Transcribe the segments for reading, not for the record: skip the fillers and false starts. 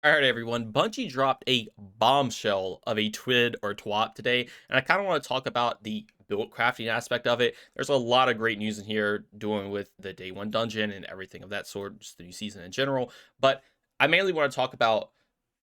All right, everyone. Bungie dropped a bombshell of a twid or twop today, and I kind of want to talk about the build crafting aspect of it. There's a lot of great news in here doing with the day one dungeon and everything of that sort, just the new season in general. But I mainly want to talk about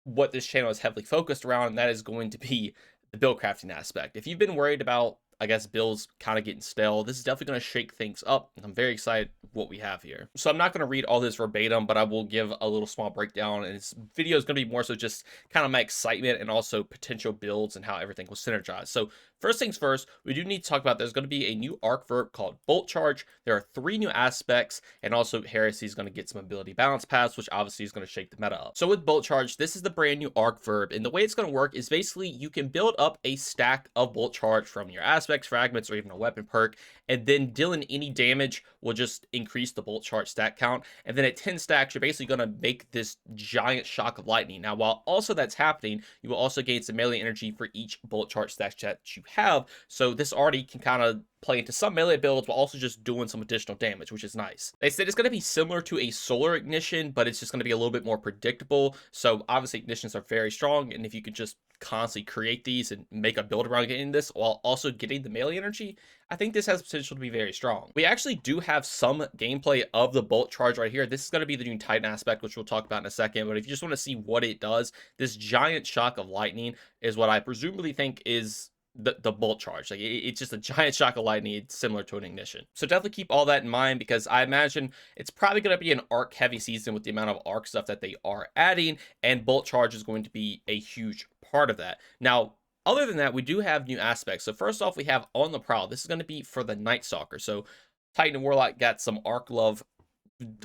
what this channel is heavily focused around, and that is going to be the build crafting aspect. If you've been worried about, I guess, builds kind of getting stale, this is definitely going to shake things up. I'm very excited what we have here. So I'm not going to read all this verbatim, but I will give a little small breakdown, and this video is going to be more so just kind of my excitement and also potential builds and how everything will synergize. So first things first, we do need to talk about there's going to be a new arc verb called Bolt Charge. There are 3 new aspects, and also Heresy is going to get some ability balance paths, which obviously is going to shake the meta up. So with Bolt Charge, this is the brand new arc verb, and the way it's going to work is basically you can build up a stack of Bolt Charge from your aspects, fragments, or even a weapon perk, and then dealing any damage will just increase the Bolt Charge stack count. And then at 10 stacks, you're basically going to make this giant shock of lightning. Now, while also that's happening, you will also gain some melee energy for each Bolt Charge stack that you have. So this already can kind of play into some melee builds while also just doing some additional damage, which is nice. They said it's going to be similar to a solar ignition, but it's just going to be a little bit more predictable. So obviously ignitions are very strong, and if you could just constantly create these and make a build around getting this while also getting the melee energy, I think this has potential to be very strong. We actually do have some gameplay of the Bolt Charge right here. This is going to be the new Titan aspect, which we'll talk about in a second, but if you just want to see what it does, this giant shock of lightning is what I presumably think is the Bolt Charge. Like it's just a giant shock of lightning. It's similar to an ignition. So definitely keep all that in mind, because I imagine it's probably going to be an arc heavy season with the amount of arc stuff that they are adding, and Bolt Charge is going to be a huge part of that. Now, other than that, we do have new aspects. So first off, we have On the Prowl. This is going to be for the Night Stalker. So Titan and Warlock got some arc love,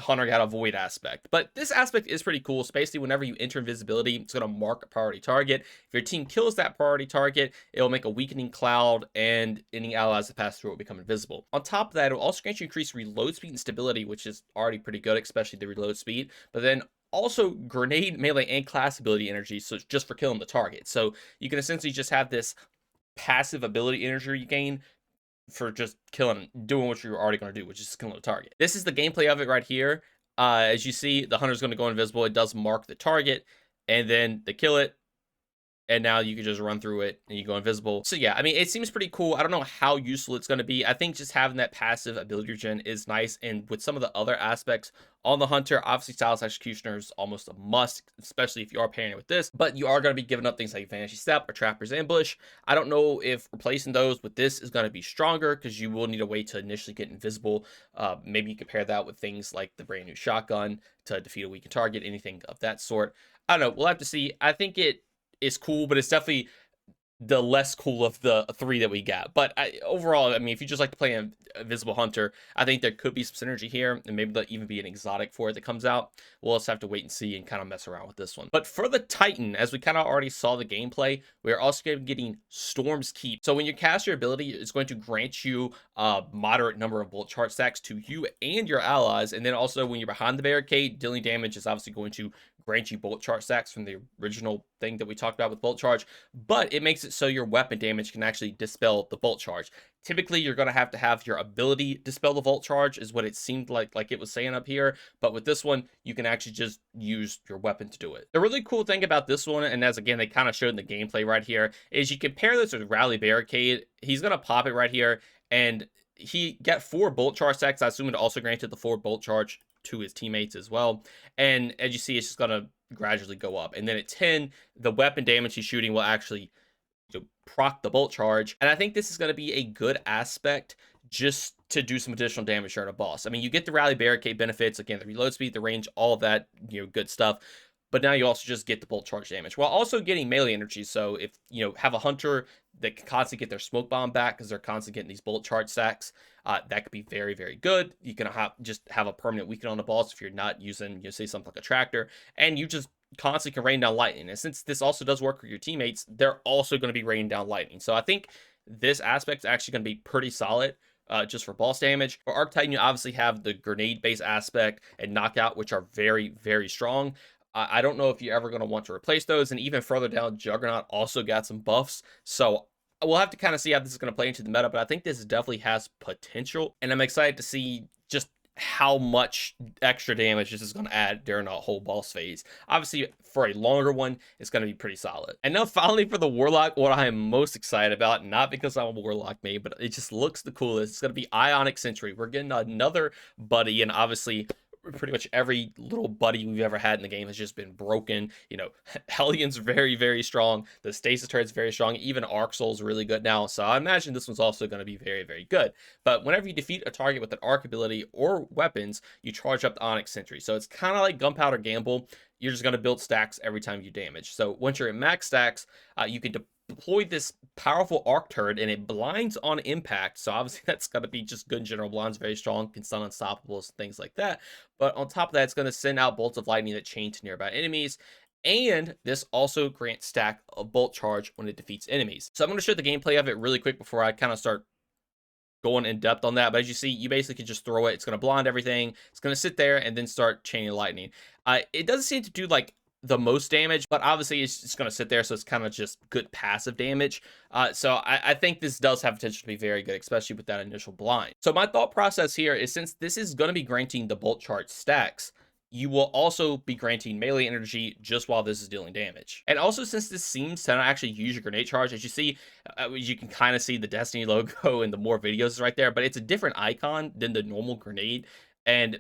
Hunter got a void aspect, but this aspect is pretty cool. So basically, whenever you enter invisibility, it's going to mark a priority target. If your team kills that priority target, it'll make a weakening cloud, and any allies that pass through it will become invisible. On top of that, it'll also grant you increased reload speed and stability, which is already pretty good, especially the reload speed. But then also grenade, melee, and class ability energy, so just for killing the target. So you can essentially just have this passive ability energy you gain for just doing what you're already going to do, which is killing the target. This is the gameplay of it right here. As you see, the hunter's going to go invisible. It does mark the target, and then they kill it, and now you can just run through it and you go invisible. So yeah, I mean, it seems pretty cool. I don't know how useful it's going to be. I think just having that passive ability regen is nice, and with some of the other aspects on the hunter, obviously Stylus Executioner is almost a must, especially if you are pairing it with this, but you are going to be giving up things like Vanishing Step or Trapper's Ambush. I don't know if replacing those with this is going to be stronger, because you will need a way to initially get invisible. Maybe you compare that with things like the brand new shotgun to defeat a weakened target, anything of that sort. I don't know. We'll have to see. I think it is cool, but it's definitely the less cool of the 3 that we got. But overall, I mean, if you just like to play an Invisible Hunter, I think there could be some synergy here, and maybe there'll even be an exotic for it that comes out. We'll just have to wait and see and kind of mess around with this one. But for the Titan, as we kind of already saw the gameplay, we are also going to be getting Storm's Keep. So when you cast your ability, it's going to grant you a moderate number of Bolt Charge stacks to you and your allies. And then also when you're behind the barricade, dealing damage is obviously going to grant you Bolt Charge stacks from the original thing that we talked about with Bolt Charge, but it makes it so your weapon damage can actually dispel the Bolt Charge. Typically, you're going to have your ability dispel the Bolt Charge, is what it seemed like it was saying up here, but with this one, you can actually just use your weapon to do it. The really cool thing about this one, and as again, they kind of showed in the gameplay right here, is you compare this with Rally Barricade. He's going to pop it right here, and he got 4 Bolt Charge stacks. I assume it also granted the 4 Bolt Charge to his teammates as well, and as you see, it's just gonna gradually go up, and then at 10, the weapon damage he's shooting will actually proc the Bolt Charge, and I think this is going to be a good aspect just to do some additional damage here at a boss. I mean, you get the Rally Barricade benefits, again, the reload speed, the range, all of that, good stuff, but now you also just get the Bolt Charge damage while also getting melee energy. So if have a hunter that can constantly get their smoke bomb back because they're constantly getting these Bolt Charge stacks, that could be very, very good. You can just have a permanent weaken on the boss if you're not using, say, something like a tractor, and you just constantly can rain down lightning. And since this also does work with your teammates, they're also going to be raining down lightning. So I think this aspect is actually going to be pretty solid. Just for boss damage. For Arc Titan, you obviously have the grenade-based aspect and knockout, which are very, very strong. I don't know if you're ever going to want to replace those. And even further down, Juggernaut also got some buffs. So we'll have to kind of see how this is going to play into the meta, but I think this definitely has potential. And I'm excited to see just how much extra damage this is going to add during a whole boss phase. Obviously, for a longer one, it's going to be pretty solid. And now finally for the Warlock, what I am most excited about, not because I'm a Warlock main, but it just looks the coolest. It's going to be Ionic Sentry. We're getting another buddy, and obviously pretty much every little buddy we've ever had in the game has just been broken. You know, Helion's very, very strong. The Stasis turret's very strong. Even Arc Soul's really good now. So I imagine this one's also going to be very, very good. But whenever you defeat a target with an Arc ability or weapons, you charge up the Onyx Sentry. So it's kind of like Gunpowder Gamble. You're just going to build stacks every time you damage. So once you're at max stacks, you can deploy this powerful arc turret, and it blinds on impact. So obviously that's going to be just good in general. Blind's very strong, can stun unstoppables, things like that. But on top of that, it's going to send out bolts of lightning that chain to nearby enemies. And this also grants stack a bolt charge when it defeats enemies. So I'm going to show the gameplay of it really quick before I kind of start going in depth on that. But as you see, you basically can just throw it. It's going to blind everything. It's going to sit there and then start chaining lightning. It doesn't seem to do like the most damage, but obviously it's just going to sit there, so it's kind of just good passive damage. So I think this does have potential to be very good, especially with that initial blind. So my thought process here is, since this is going to be granting the bolt charge stacks, you will also be granting melee energy just while this is dealing damage. And also, since this seems to not actually use your grenade charge, as you see, you can kind of see the Destiny logo in the more videos right there, but it's a different icon than the normal grenade. And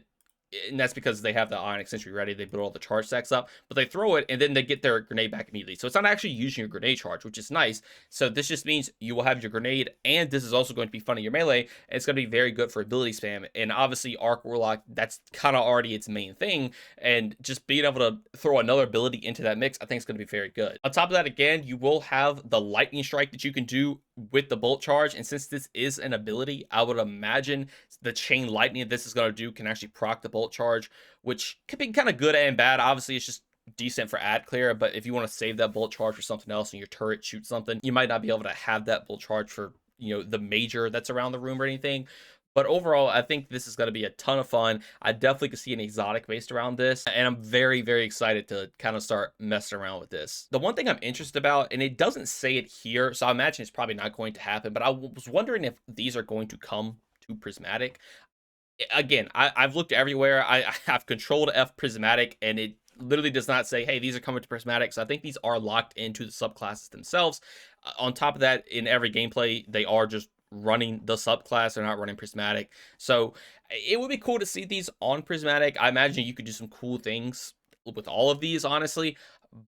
that's because they have the Ionic Sentry ready. They put all the charge stacks up, but they throw it and then they get their grenade back immediately. So it's not actually using your grenade charge, which is nice. So this just means you will have your grenade, and this is also going to be fun in your melee, and it's going to be very good for ability spam. And obviously Arc Warlock, that's kind of already its main thing, and just being able to throw another ability into that mix, I think it's going to be very good. On top of that, again, you will have the lightning strike that you can do with the bolt charge, and since this is an ability, I would imagine the chain lightning that this is going to do can actually proc the bolt charge, which could be kind of good and bad. Obviously it's just decent for ad clear, but if you want to save that bolt charge for something else and your turret shoots something, you might not be able to have that bolt charge for, you know, the major that's around the room or anything. But overall, I think this is going to be a ton of fun. I definitely could see an exotic based around this, and I'm very, very excited to kind of start messing around with this. The one thing I'm interested about, and it doesn't say it here, so I imagine it's probably not going to happen, but I was wondering if these are going to come to Prismatic. Again, I've looked everywhere. I have controlled F Prismatic, and it literally does not say, hey, these are coming to Prismatic. So I think these are locked into the subclasses themselves. On top of that, in every gameplay, they are just running the subclass. They're not running Prismatic. So it would be cool to see these on Prismatic. I imagine you could do some cool things with all of these, honestly.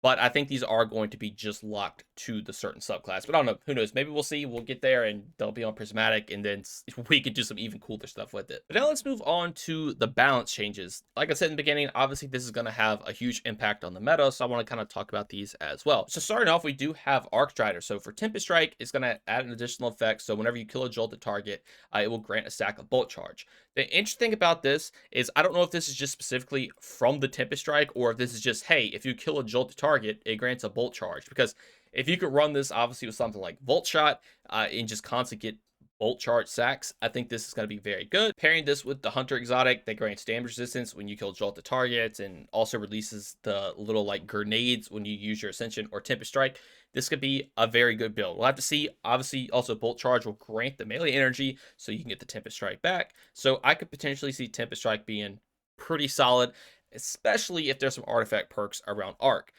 But I think these are going to be just locked to the certain subclass. But I don't know. Who knows? Maybe we'll see. We'll get there and they'll be on Prismatic, and then we could do some even cooler stuff with it. But now let's move on to the balance changes. Like I said in the beginning, obviously this is going to have a huge impact on the meta, so I want to kind of talk about these as well. So starting off, we do have Arc Strider. So for Tempest Strike, it's going to add an additional effect. So whenever you kill a jolted target, it will grant a stack of bolt charge. The interesting thing about this is, I don't know if this is just specifically from the Tempest Strike, or if this is just, hey, if you kill a jolted target, it grants a bolt charge. Because if you could run this, obviously, with something like Volt Shot, and just constantly get bolt charge sacks, I think this is going to be very good. Pairing this with the Hunter exotic that grants damage resistance when you kill jolted targets, and also releases the little like grenades when you use your Ascension or Tempest Strike, this could be a very good build. We'll have to see. Obviously, also bolt charge will grant the melee energy, so you can get the Tempest Strike back. So I could potentially see Tempest Strike being pretty solid, especially if there's some artifact perks around Arc.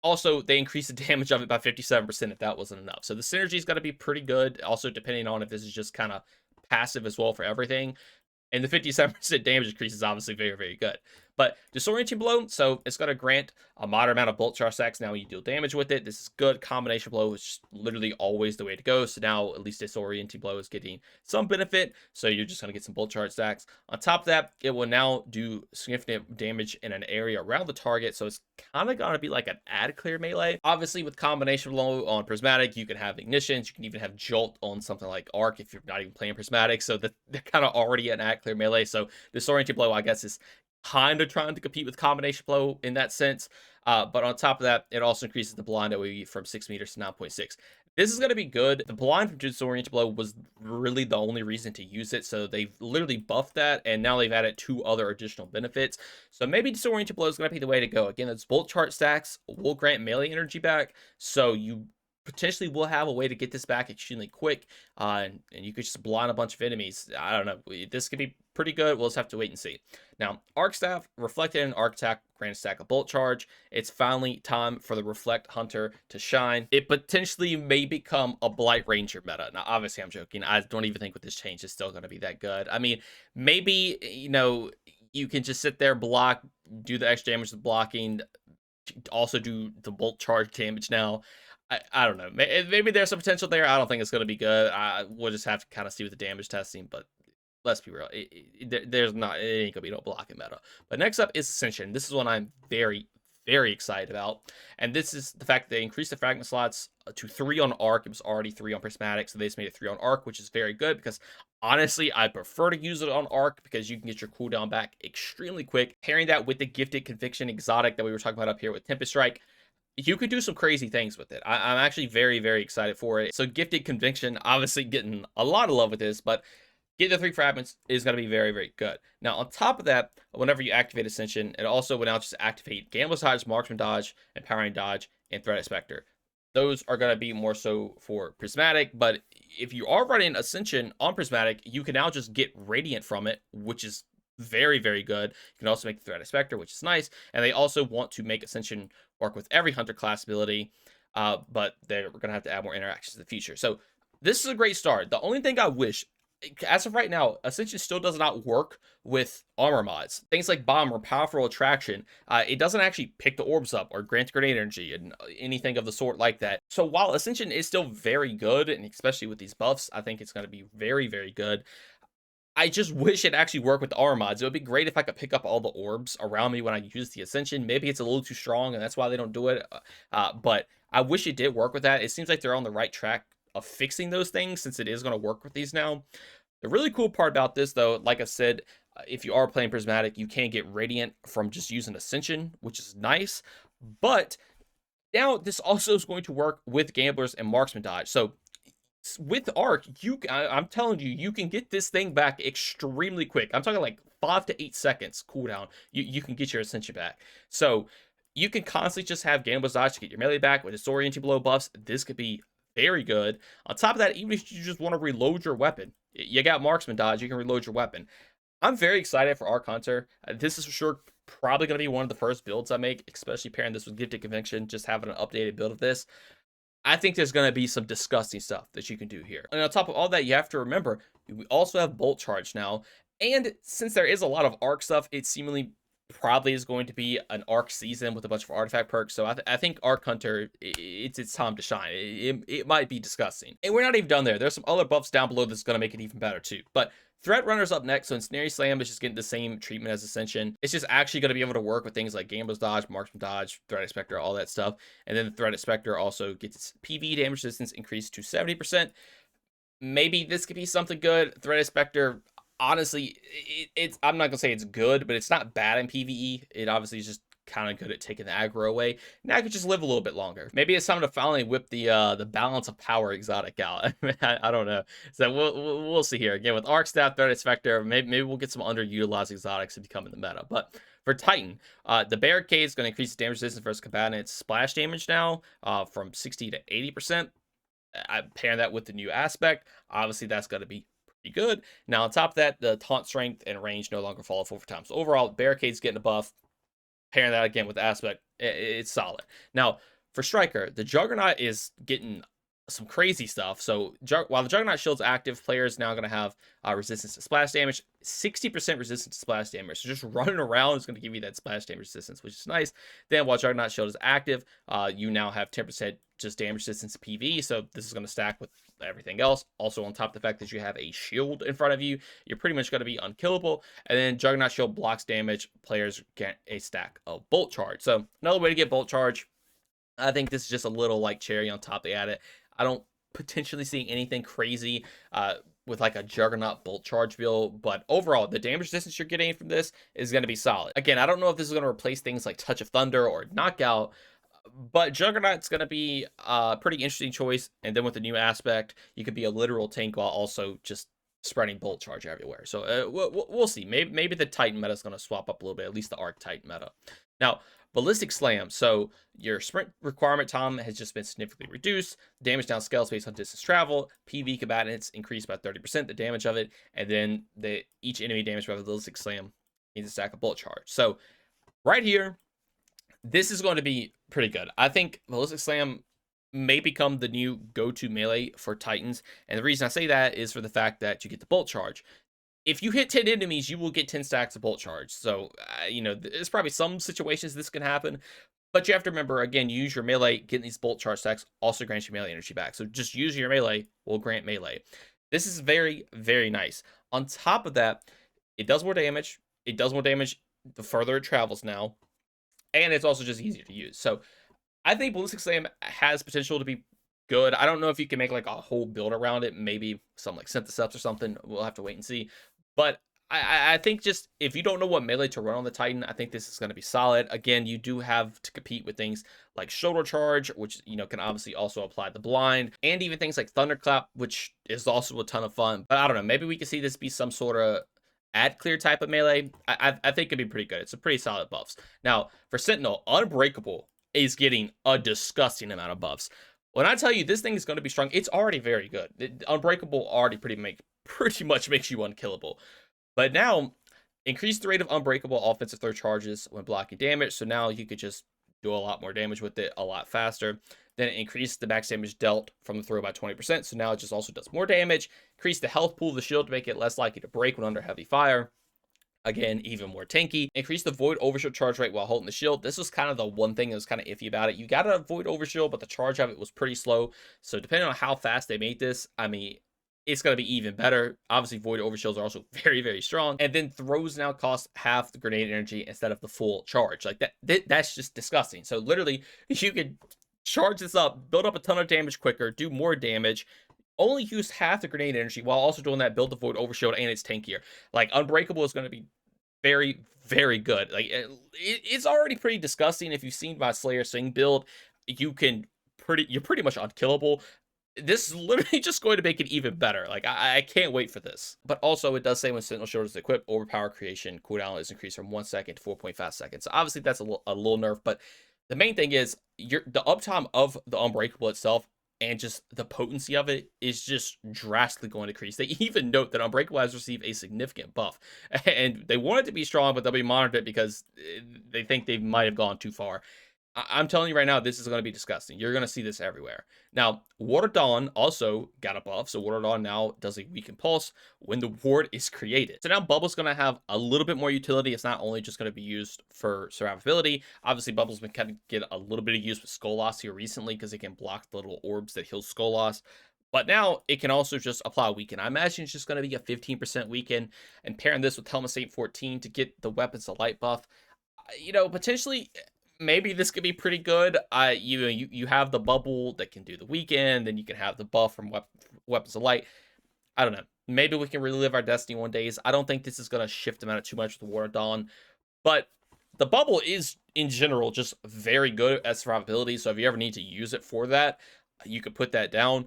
Also, they increase the damage of it by 57% if that wasn't enough. So the synergy's got to be pretty good. Also, depending on if this is just kind of passive as well for everything. And the 57% damage increase is obviously very, very good. But Disorienting Blow, so it's going to grant a moderate amount of bolt charge stacks now when you deal damage with it. This is good. Combination Blow is literally always the way to go. So now at least Disorienting Blow is getting some benefit. So you're just going to get some bolt charge stacks. On top of that, it will now do significant damage in an area around the target. So it's kind of going to be like an ad clear melee. Obviously, with Combination Blow on Prismatic, you can have Ignitions. You can even have Jolt on something like Arc if you're not even playing Prismatic. So they're kind of already an ad clear melee. So Disorienting Blow, I guess, is kind of trying to compete with Combination Blow in that sense. But on top of that, it also increases the blind AoE from 6 meters to 9.6. This is going to be good. The blind from Disoriented Blow was really the only reason to use it. So they've literally buffed that, and now they've added 2 other additional benefits. So maybe Disoriented Blow is going to be the way to go. Again, those bolt chart stacks will grant melee energy back. So you potentially will have a way to get this back extremely quick, and you could just blind a bunch of enemies. I don't know. This could be pretty good. We'll just have to wait and see. Now, Arc Staff, reflected in Arc Attack, grant stack a Bolt Charge. It's finally time for the Reflect Hunter to shine. It potentially may become a Blight Ranger meta. Now, obviously, I'm joking. I don't even think with this change, it's still going to be that good. I mean, maybe, you can just sit there, block, do the extra damage with blocking, also do the Bolt Charge damage now. I don't know. Maybe there's some potential there. I don't think it's going to be good. We'll just have to kind of see with the damage testing, but let's be real. There's not, it ain't gonna be no blocking meta. But next up is Ascension. This is one I'm very, very excited about. And this is the fact that they increased the fragment slots to 3 on Arc. It was already 3 on Prismatic, so they just made it 3 on Arc, which is very good because honestly, I prefer to use it on Arc because you can get your cooldown back extremely quick. Pairing that with the Gifted Conviction exotic that we were talking about up here with Tempest Strike, you could do some crazy things with it. I'm actually very, very excited for it. So Gifted Conviction, obviously getting a lot of love with this, but getting the 3 fragments is going to be very, very good. Now, on top of that, whenever you activate Ascension, it also will now just activate Gambler's Dodge, Marksman Dodge, Empowering Dodge, and Threat Inspector. Those are going to be more so for Prismatic, but if you are running Ascension on Prismatic, you can now just get Radiant from it, which is very, very good. You can also make the Threat Inspector, which is nice, and they also want to make Ascension work with every Hunter class ability, but they're going to have to add more interactions in the future. So this is a great start. The only thing I wish, as of right now, Ascension still does not work with armor mods. Things like Bomb or Powerful Attraction, it doesn't actually pick the orbs up or grant grenade energy and anything of the sort like that. So while Ascension is still very good, and especially with these buffs, I think it's going to be very, very good. I just wish it actually worked with the armor mods. It would be great if I could pick up all the orbs around me when I use the Ascension. Maybe it's a little too strong, and that's why they don't do it. But I wish it did work with that. It seems like they're on the right track of fixing those things since it is going to work with these now. The really cool part about this, though, like I said, if you are playing Prismatic, you can get Radiant from just using Ascension, which is nice. But now this also is going to work with Gamblers and Marksman Dodge. So with Arc, I'm telling you, you can get this thing back extremely quick. I'm talking like 5 to 8 seconds cooldown. You can get your Ascension back. So you can constantly just have Gambler's Dodge to get your melee back with Disorienting Blow buffs. This could be very good. On top of that, even if you just want to reload your weapon, you got Marksman Dodge, you can reload your weapon. I'm very excited for Arc Hunter. This is for sure probably going to be one of the first builds I make, especially pairing this with Gifted Conviction, just having an updated build of this. I think there's going to be some disgusting stuff that you can do here. And on top of all that, you have to remember, we also have Bolt Charge now. And since there is a lot of Arc stuff, it seemingly probably is going to be an Arc season with a bunch of artifact perks. So I think Arc Hunter, it's time to shine. It might be disgusting. And we're not even done there. There's some other buffs down below that's going to make it even better too. But Threat Runner's up next, so Ensnare Slam is just getting the same treatment as Ascension. It's just actually going to be able to work with things like Gambler's Dodge, Marksman Dodge, Threat Inspector, all that stuff. And then the Threat Inspector also gets its PvE damage resistance increased to 70%. Maybe this could be something good. Threat Inspector, honestly, I'm not going to say it's good, but it's not bad in PvE. It obviously is just kind of good at taking the aggro away. Now I could just live a little bit longer. Maybe it's time to finally whip the Balance of Power exotic out. I don't know. So we'll see here. Again, with Arc Staff, Threat Inspector, maybe we'll get some underutilized exotics to become in the meta. But for Titan, the Barricade is going to increase the damage resistance versus combatants splash damage now from 60 to 80%. I pair that with the new aspect. Obviously, that's going to be pretty good. Now, on top of that, the taunt strength and range no longer fall off over time. So overall, Barricade's getting a buff. Pairing that again with the aspect, it's solid. Now, for Striker, the Juggernaut is getting some crazy stuff. So while the Juggernaut shield's active, players now going to have resistance to splash damage, 60% resistance to splash damage. So just running around is going to give you that splash damage resistance, which is nice. Then while Juggernaut shield is active, you now have 10% just damage resistance to PV. So this is going to stack with everything else. Also, on top of the fact that you have a shield in front of you, you're pretty much going to be unkillable. And then Juggernaut shield blocks damage. Players get a stack of Bolt Charge. So another way to get Bolt Charge. I think this is just a little like cherry on top. They add it. I don't potentially see anything crazy with like a Juggernaut Bolt Charge build, but overall, the damage resistance you're getting from this is going to be solid. Again, I don't know if this is going to replace things like Touch of Thunder or Knockout, but Juggernaut's going to be a pretty interesting choice. And then with the new aspect, you could be a literal tank while also just spreading Bolt Charge everywhere. So we'll see. Maybe the Titan meta is going to swap up a little bit, at least the Arc Titan meta. Now, Ballistic Slam. So your sprint requirement time has just been significantly reduced. Damage down scales based on distance travel. PV combatants increased by 30% the damage of it, and then each enemy damage by the Ballistic Slam needs a stack of bullet charge. So right here, this is going to be pretty good. I think Ballistic Slam may become the new go-to melee for Titans, and the reason I say that is for the fact that you get the bolt charge. If you hit 10 enemies, you will get 10 stacks of bolt charge. So, there's probably some situations this can happen, but you have to remember, again, you use your melee, getting these bolt charge stacks also grants you melee energy back. So just use your melee will grant melee. This is very, very nice. On top of that, it does more damage. It does more damage the further it travels now, and it's also just easier to use. So I think Ballistic Slam has potential to be good. I don't know if you can make like a whole build around it, maybe some like Syntheseps or something. We'll have to wait and see. But I think just if you don't know what melee to run on the Titan, I think this is going to be solid. Again, you do have to compete with things like Shoulder Charge, which can obviously also apply the blind, and even things like Thunderclap, which is also a ton of fun. But I don't know, maybe we could see this be some sort of ad clear type of melee. I think it'd be pretty good. It's a pretty solid buffs. Now for Sentinel, Unbreakable is getting a disgusting amount of buffs. When I tell you this thing is going to be strong, it's already very good. Unbreakable already pretty much makes you unkillable. But now, increase the rate of Unbreakable offensive throw charges when blocking damage. So now you could just do a lot more damage with it a lot faster. Then increase the max damage dealt from the throw by 20%. So now it just also does more damage. Increase the health pool of the shield to make it less likely to break when under heavy fire. Again, even more tanky. Increase the void overshield charge rate while holding the shield. This was kind of the one thing that was kind of iffy about it. You got a void overshield, but the charge of it was pretty slow. So depending on how fast they made this, I mean, it's going to be even better. Obviously, void overshields are also very, very strong. And then throws now cost half the grenade energy instead of the full charge. Like that's just disgusting. So literally, you could charge this up, build up a ton of damage quicker, do more damage, only use half the grenade energy while also doing that build the void overshield, and it's tankier. Like Unbreakable is going to be very, very good. Like it's already pretty disgusting. If you've seen my Slayer Sing build, you're pretty much unkillable. This is literally just going to make it even better. Like I can't wait for this. But also it does say when Sentinel Shield is equipped, overpower creation cooldown is increased from 1 second to 4.5 seconds. So obviously that's a little nerf, but the main thing is the uptime of the Unbreakable itself and just the potency of it is just drastically going to increase. They even note that Unbreakable has received a significant buff, and they want it to be strong, but they'll be monitored because they think they might have gone too far. I'm telling you right now, this is going to be disgusting. You're going to see this everywhere. Now, Water Dawn also got a buff. So Water Dawn now does a weaken pulse when the ward is created. So now Bubble's going to have a little bit more utility. It's not only just going to be used for survivability. Obviously, Bubble's been kind of get a little bit of use with Skull Loss here recently because it can block the little orbs that heal Skull Loss. But now it can also just apply a weaken. I imagine it's just going to be a 15% weaken, and pairing this with Helmet Saint 14 to get the Weapons of Light buff. Potentially maybe this could be pretty good. You have the bubble that can do the weekend, then you can have the buff from Weapons of Light. I don't know. Maybe we can relive our Destiny 1 days. I don't think this is going to shift them out too much with the War of Dawn, but the bubble is in general just very good at survivability. So if you ever need to use it for that, you could put that down.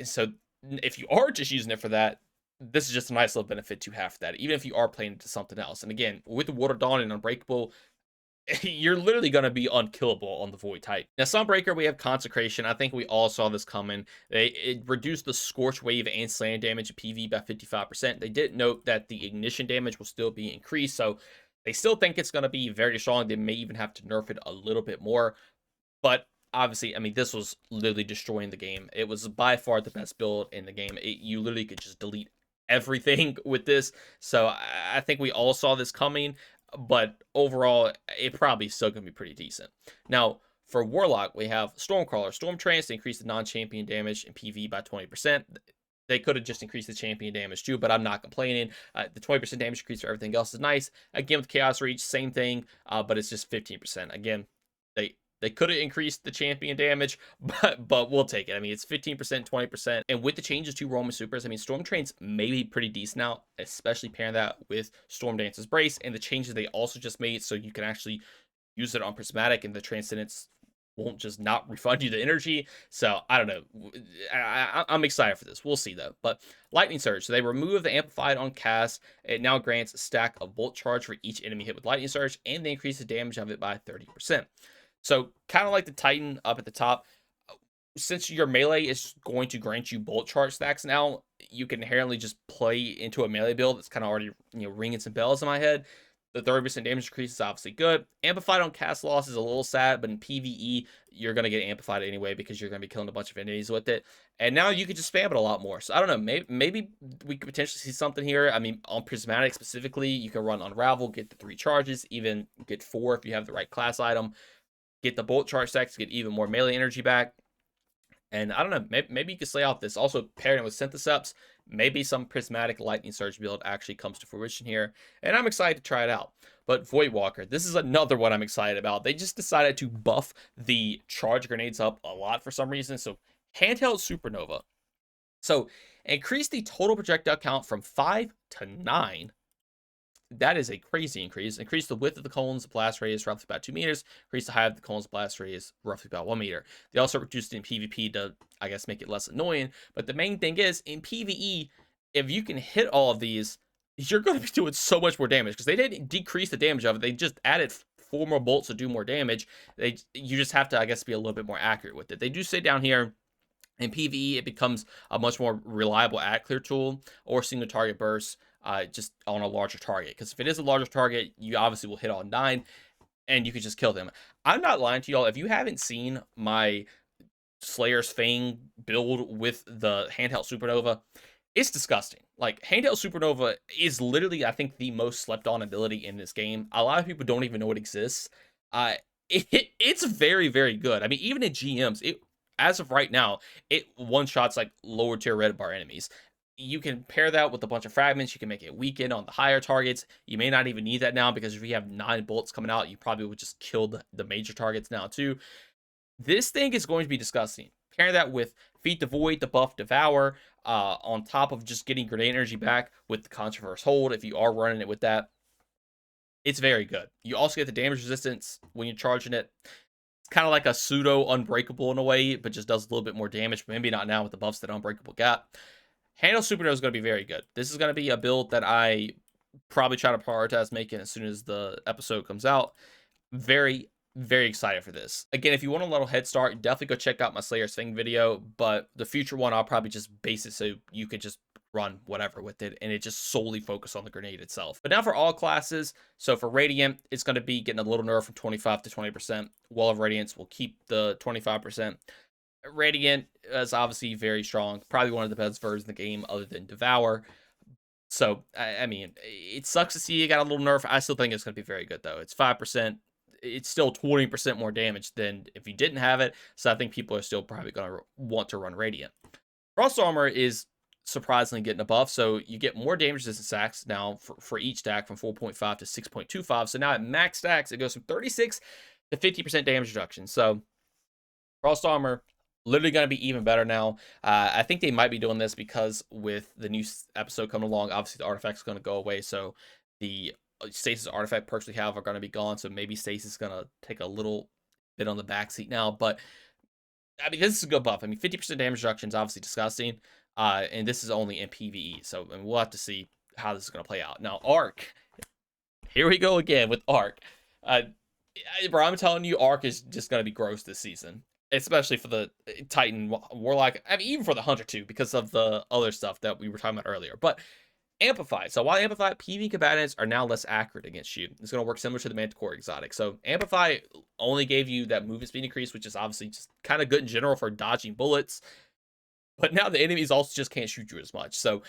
So if you are just using it for that, this is just a nice little benefit to have that, even if you are playing into something else. And again, with the Water Dawn and Unbreakable, you're literally going to be unkillable on the Void type. Now, Sunbreaker, we have Consecration. I think we all saw this coming. It reduced the Scorch Wave and Slam damage of PV by 55%. They did note that the Ignition damage will still be increased, so they still think it's going to be very strong. They may even have to nerf it a little bit more, but obviously, I mean, this was literally destroying the game. It was by far the best build in the game. You literally could just delete everything with this, so I think we all saw this coming. But overall, it probably still going to be pretty decent. Now, for Warlock, we have Stormcrawler. Storm Trance to increase the non-champion damage in PV by 20%. They could have just increased the champion damage too, but I'm not complaining. The 20% damage increase for everything else is nice. Again, with Chaos Reach, same thing, but it's just 15%. Again, they could have increased the champion damage, but we'll take it. I mean, it's 15%, 20%. And with the changes to Roman Supers, I mean, Storm Trains may be pretty decent now, especially pairing that with Storm Dance's Brace and the changes they also just made so you can actually use it on Prismatic and the Transcendence won't just not refund you the energy. So I don't know. I'm excited for this. We'll see though. But Lightning Surge. So they remove the Amplified on cast. It now grants a stack of Bolt Charge for each enemy hit with Lightning Surge, and they increase the damage of it by 30%. So kind of like the Titan up at the top. Since your melee is going to grant you Bolt Charge stacks now, you can inherently just play into a melee build that's kind of already ringing some bells in my head. The 30% damage increase is obviously good. Amplified on cast loss is a little sad, but in PvE, you're going to get amplified anyway because you're going to be killing a bunch of enemies with it. And now you can just spam it a lot more. So I don't know, maybe we could potentially see something here. I mean, on Prismatic specifically, you can run Unravel, get the 3 charges, even get 4 if you have the right class item. Get the Bolt Charge stacks to get even more melee energy back. And I don't know, maybe you could slay off this. Also, pairing with Syntheseps, maybe some Prismatic Lightning Surge build actually comes to fruition here. And I'm excited to try it out. But Voidwalker, this is another one I'm excited about. They just decided to buff the charge grenades up a lot for some reason. So, Handheld Supernova. So, increase the total projectile count from 5 to 9. That is a crazy increase. Increase the width of the cone's blast radius roughly about 2 meters. Increase the height of the cone's blast radius roughly about 1 meter. They also reduced it in PvP to, I guess, make it less annoying. But the main thing is, in PvE, if you can hit all of these, you're going to be doing so much more damage. Because they didn't decrease the damage of it. They just added 4 more bolts to do more damage. You just have to, I guess, be a little bit more accurate with it. They do say down here, in PvE, it becomes a much more reliable ad clear tool or single target burst. Just on a larger target. Because if it is a larger target, you obviously will hit all 9, and you can just kill them. I'm not lying to y'all. If you haven't seen my Slayer's Fang build with the Handheld Supernova, it's disgusting. Like, Handheld Supernova is literally, I think, the most slept on ability in this game. A lot of people don't even know it exists. It's very, very good. I mean, even in GMs, as of right now, it one-shots like lower tier red bar enemies. You can pair that with a bunch of fragments. You can make it weaken on the higher targets. You may not even need that now because if you have 9 bolts coming out, you probably would just kill the major targets now too. This thing is going to be disgusting. Pairing that with Feed the Void, the buff Devour, on top of just getting grenade energy back with the Controverse Hold, if you are running it with that, it's very good. You also get the damage resistance when you're charging it. It's kind of like a pseudo Unbreakable in a way, but just does a little bit more damage. But maybe not now with the buffs that Unbreakable got. Handle Supernova is going to be very good. This is going to be a build that I probably try to prioritize making as soon as the episode comes out. Very, very excited for this. Again, if you want a little head start, definitely go check out my Slayer's Thing video. But the future one, I'll probably just base it so you could just run whatever with it, and it just solely focus on the grenade itself. But now for all classes, so for Radiant, it's going to be getting a little nerf from 25 to 20%. Wall of Radiance will keep the 25%. Radiant is obviously very strong, probably one of the best verbs in the game other than Devour. So, I mean, it sucks to see you got a little nerf. I still think it's going to be very good, though. It's 5%. It's still 20% more damage than if you didn't have it. So I think people are still probably going to want to run Radiant. Frost Armor is surprisingly getting a buff. So you get more damage resistant stacks now for each stack from 4.5 to 6.25. So now at max stacks, it goes from 36 to 50% damage reduction. So Frost Armor, literally going to be even better now. I think they might be doing this because with the new episode coming along, obviously the artifact's going to go away. So the stasis artifact perks we have are going to be gone. So maybe stasis is going to take a little bit on the backseat now. But I mean, this is a good buff. I mean, 50% damage reduction is obviously disgusting. And this is only in PvE. So we'll have to see how this is going to play out. Now, Arc. Here we go again with Arc. Bro, I'm telling you, Arc is just going to be gross this season. Especially for the Titan Warlock. I mean, even for the Hunter too, because of the other stuff that we were talking about earlier. But Amplify. So while Amplify, PvE combatants are now less accurate against you. It's going to work similar to the Manticore exotic. So Amplify only gave you that movement speed increase, which is obviously just kind of good in general for dodging bullets. But now the enemies also just can't shoot you as much. So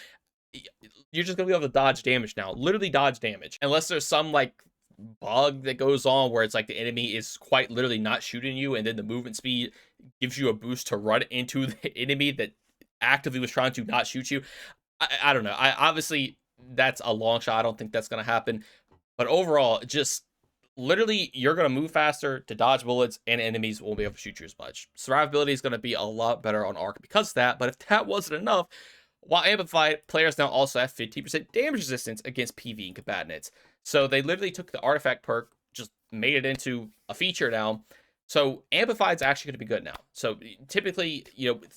you're just going to be able to dodge damage now. Literally dodge damage. Unless there's some like bug that goes on where it's like the enemy is quite literally not shooting you, and then the movement speed gives you a boost to run into the enemy that actively was trying to not shoot you. I don't know. Obviously that's a long shot. I don't think that's going to happen. But overall, just literally you're going to move faster to dodge bullets, and enemies won't be able to shoot you as much. Survivability is going to be a lot better on Arc because of that. But if that wasn't enough, while Amplified, players now also have 50% damage resistance against PvE combatants. So they literally took the artifact perk, just made it into a feature now. So Amplified is actually going to be good now. So typically,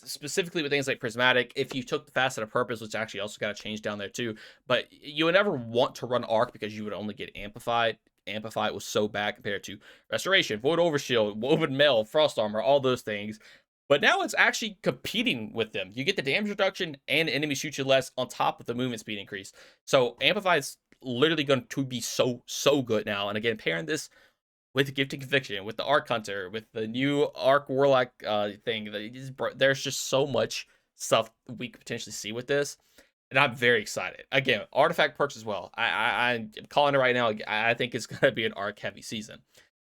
specifically with things like Prismatic, if you took the Facet of Purpose, which actually also got a change down there too, but you would never want to run Arc because you would only get Amplified. Amplified was so bad compared to Restoration, Void Overshield, Woven Mail, Frost Armor, all those things. But now it's actually competing with them. You get the damage reduction and enemies shoot you less on top of the movement speed increase. So Amplified is literally going to be so good now. And again, pairing this with Gifted Conviction, with the Arc Hunter, with the new Arc Warlock thing, there's just so much stuff we could potentially see with this. And I'm very excited. Again, artifact perks as well. I'm calling it right now. I think it's going to be an arc heavy season.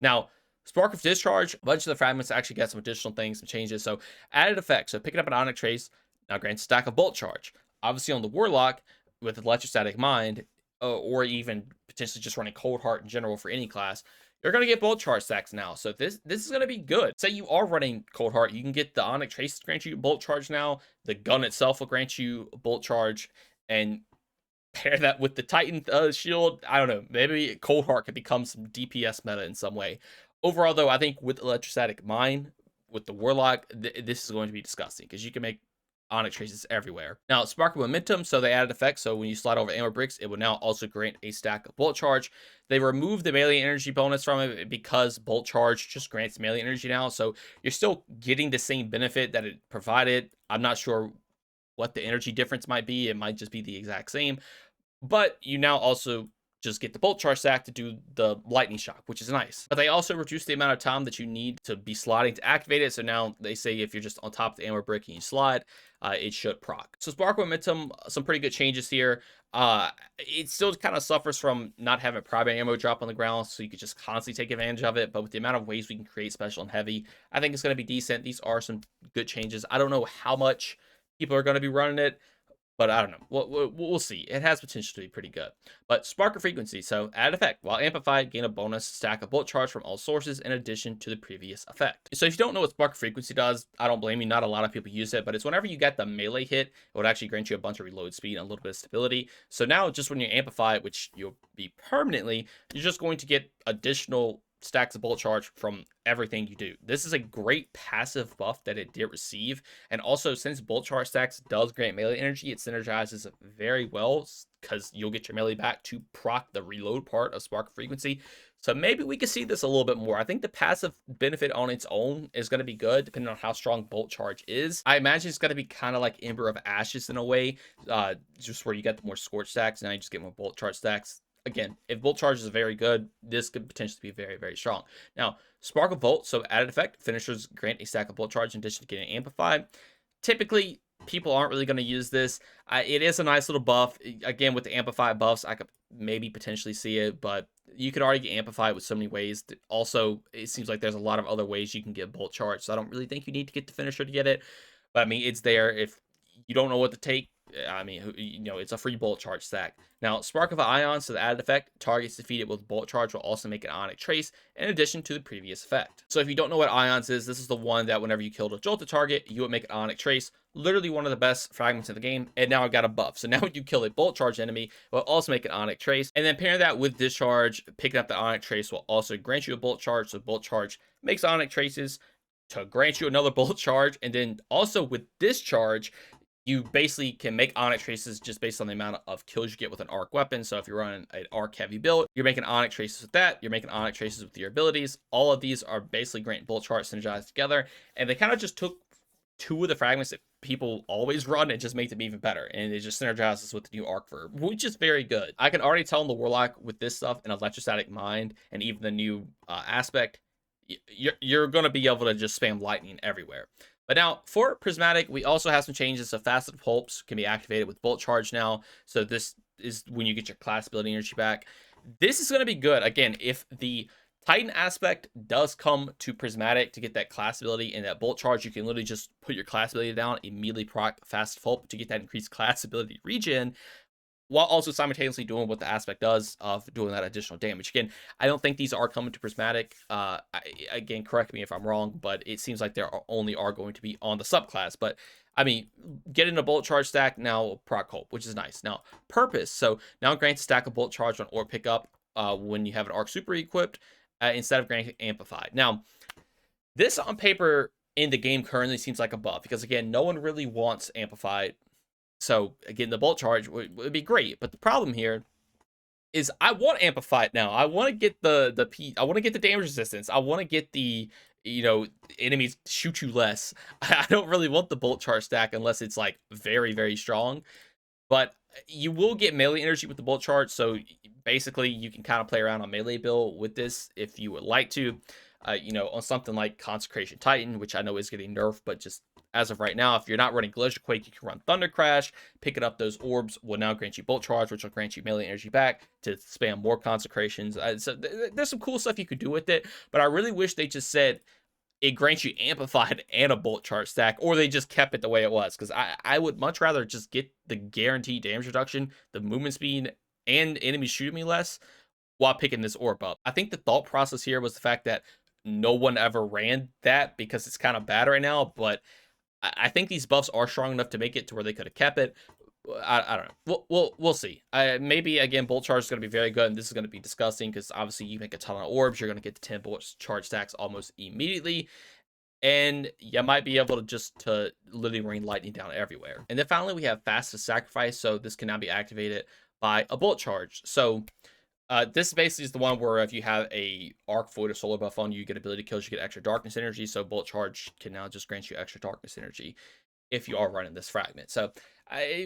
Now, Spark of Discharge, a bunch of the fragments actually got some additional things, some changes. So, added effects. So, picking up an Onyx Trace now grants a stack of Bolt Charge. Obviously, on the Warlock with Electrostatic Mind, or even potentially just running Cold Heart in general for any class, you're going to get Bolt Charge stacks now. So, this is going to be good. Say you are running Cold Heart, you can get the Onyx Trace to grant you Bolt Charge now. The gun itself will grant you Bolt Charge. And pair that with the Titan shield. I don't know. Maybe Cold Heart could become some DPS meta in some way. Overall, though, I think with Electrostatic Mind, with the Warlock, this is going to be disgusting because you can make Onyx Traces everywhere. Now, Spark of Momentum, so they added effects. So when you slide over ammo bricks, it will now also grant a stack of Bolt Charge. They removed the melee energy bonus from it because Bolt Charge just grants melee energy now. So you're still getting the same benefit that it provided. I'm not sure what the energy difference might be. It might just be the exact same. But you now also just get the Bolt Charge stack to do the Lightning Shock, which is nice. But they also reduce the amount of time that you need to be sliding to activate it. So now they say if you're just on top of the ammo brick and you slide, it should proc. So Spark Momentum, some pretty good changes here. It still kind of suffers from not having primary ammo drop on the ground, so you could just constantly take advantage of it. But with the amount of ways we can create special and heavy, I think it's going to be decent. These are some good changes. I don't know how much people are going to be running it, but I don't know. We'll see. It has potential to be pretty good. But Spark of Frequency. So add effect. While amplified, gain a bonus stack of Bolt Charge from all sources in addition to the previous effect. So if you don't know what Spark of Frequency does, I don't blame you. Not a lot of people use it, but it's whenever you get the melee hit, it would actually grant you a bunch of reload speed and a little bit of stability. So now just when you amplify, which you'll be permanently, you're just going to get additional stacks of Bolt Charge from everything you do. This is a great passive buff that it did receive. And also, since Bolt Charge stacks does grant melee energy, it synergizes very well because you'll get your melee back to proc the reload part of Spark of Frequency. So maybe we could see this a little bit more. I think the passive benefit on its own is going to be good, depending on how strong Bolt Charge is. I imagine it's going to be kind of like Ember of Ashes in a way, just where you get the more Scorch stacks, and now you just get more Bolt Charge stacks. Again, if Bolt Charge is very good, this could potentially be very, very strong. Now, Spark of Volt, so added effect, finishers grant a stack of Bolt Charge in addition to getting amplified. Typically, people aren't really going to use this. It is a nice little buff. Again, with the amplified buffs, I could maybe potentially see it, but you could already get amplified with so many ways. Also, it seems like there's a lot of other ways you can get Bolt Charge, so I don't really think you need to get the finisher to get it. But I mean, it's there. If you don't know what to take, I mean, it's a free Bolt Charge stack. Now, Spark of Ion, so the added effect, targets defeated with Bolt Charge will also make an Ionic Trace in addition to the previous effect. So if you don't know what Ions is, this is the one that whenever you killed a Jolted target, you would make an Ionic Trace. Literally one of the best fragments in the game, and now I got a buff. So now when you kill a Bolt Charge enemy, it will also make an Ionic Trace. And then pairing that with Discharge, picking up the Ionic Trace will also grant you a Bolt Charge. So Bolt Charge makes Ionic Traces to grant you another Bolt Charge. And then also with Discharge, you basically can make Onyx Traces just based on the amount of kills you get with an arc weapon. So if you're running an arc heavy build, you're making Onyx Traces with that. You're making Onyx Traces with your abilities. All of these are basically Grant Bolt Charge synergized together. And they kind of just took two of the fragments that people always run and just make them even better. And it just synergizes with the new arc verb, which is very good. I can already tell in the Warlock with this stuff and Electrostatic Mind and even the new aspect, you're going to be able to just spam lightning everywhere. But now, for Prismatic, we also have some changes. So Facet Pulps can be activated with Bolt Charge now. So this is when you get your class ability energy back. This is going to be good. Again, if the Titan aspect does come to Prismatic to get that class ability and that Bolt Charge, you can literally just put your class ability down, immediately proc Facet Pulp to get that increased class ability regen, while also simultaneously doing what the aspect does of doing that additional damage. Again, I don't think these are coming to Prismatic. Again, correct me if I'm wrong, but it seems like there only are going to be on the subclass. But I mean, getting a Bolt Charge stack now proc Hope, which is nice. Now, Purpose. So now grants a stack of Bolt Charge on Orb pickup when you have an Arc Super equipped instead of granting Amplified. Now, This on paper in the game currently seems like a buff because again, no one really wants amplified. So again, the bolt charge would be great, but the problem here is I want amplified now. I want to get I want to get the damage resistance. I want to get the enemies shoot you less. I don't really want the bolt charge stack unless it's like very strong. But you will get melee energy with the bolt charge, so basically you can kind of play around on melee build with this if you would like to. On something like Consecration Titan, which I know is getting nerfed, but just as of right now, if you're not running Glacier Quake, you can run Thunder Crash. Picking up those orbs will now grant you Bolt Charge, which will grant you melee energy back to spam more Consecrations. So there's some cool stuff you could do with it, but I really wish they just said it grants you amplified and a bolt charge stack, or they just kept it the way it was. Because I would much rather just get the guaranteed damage reduction, the movement speed, and enemies shooting me less while picking this orb up. I think the thought process here was the fact that no one ever ran that because it's kind of bad right now, but I think these buffs are strong enough to make it to where they could have kept it. I don't know. We'll see. Maybe again, bolt charge is going to be very good, and this is going to be disgusting because obviously you make a ton of orbs, you're going to get the 10 bolt charge stacks almost immediately, and you might be able to just literally rain lightning down everywhere. And then finally, we have fastest sacrifice, so this can now be activated by a bolt charge. So this basically is the one where if you have a arc void or solar buff on you, get ability kills, you get extra darkness energy. So bolt charge can now just grant you extra darkness energy if you are running this fragment. So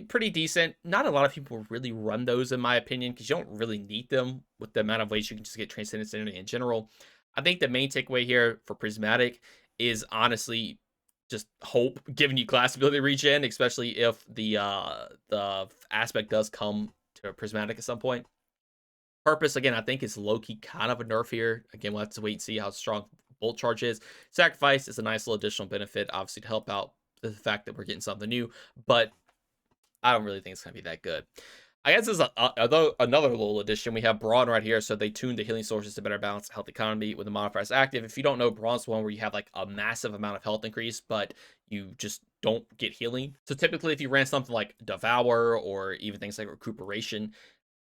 pretty decent. Not a lot of people really run those in my opinion because you don't really need them with the amount of ways you can just get transcendence energy in general. I think the main takeaway here for Prismatic is honestly just hope, giving you class ability regen, especially if the aspect does come to Prismatic at some point. Purpose, again, I think is low-key kind of a nerf here. Again, we'll have to wait and see how strong Bolt Charge is. Sacrifice is a nice little additional benefit, obviously, to help out the fact that we're getting something new, but I don't really think it's going to be that good. I guess there's another little addition. We have Brawn right here, so they tuned the healing sources to better balance the health economy with the modifiers active. If you don't know, Brawn's one where you have like a massive amount of health increase, but you just don't get healing. So typically, if you ran something like Devour or even things like Recuperation,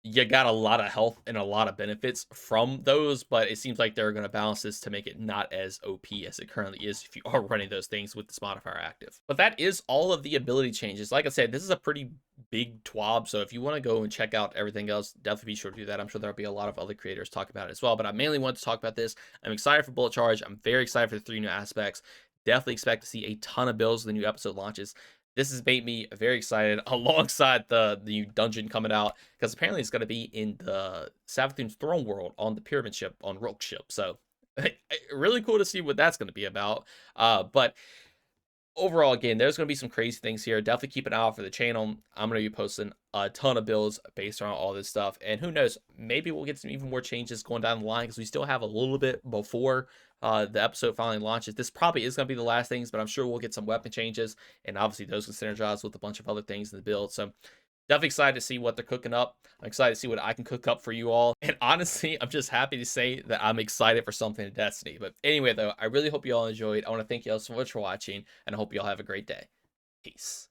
you got a lot of health and a lot of benefits from those, but it seems like they're going to balance this to make it not as OP as it currently is if you are running those things with this modifier active. But that is all of the ability changes. Like I said, this is a pretty big TWAB, so if you want to go and check out everything else, definitely be sure to do that. I'm sure there'll be a lot of other creators talking about it as well, but I mainly wanted to talk about this. I'm excited for Bullet Charge. I'm very excited for the 3 new aspects. Definitely expect to see a ton of builds when the new episode launches. This has made me very excited alongside the new dungeon coming out because apparently it's going to be in the Savathun's throne world on the pyramid ship on Rogue ship. So really cool to see what that's going to be about. But overall, again, there's going to be some crazy things here. Definitely keep an eye out for the channel. I'm going to be posting a ton of builds based around all this stuff. And who knows, maybe we'll get some even more changes going down the line because we still have a little bit before the episode finally launches. This probably is going to be the last things, but I'm sure we'll get some weapon changes. And obviously those can synergize with a bunch of other things in the build. So definitely excited to see what they're cooking up. I'm excited to see what I can cook up for you all. And honestly, I'm just happy to say that I'm excited for something in Destiny. But anyway, though, I really hope you all enjoyed. I want to thank you all so much for watching, and I hope you all have a great day. Peace.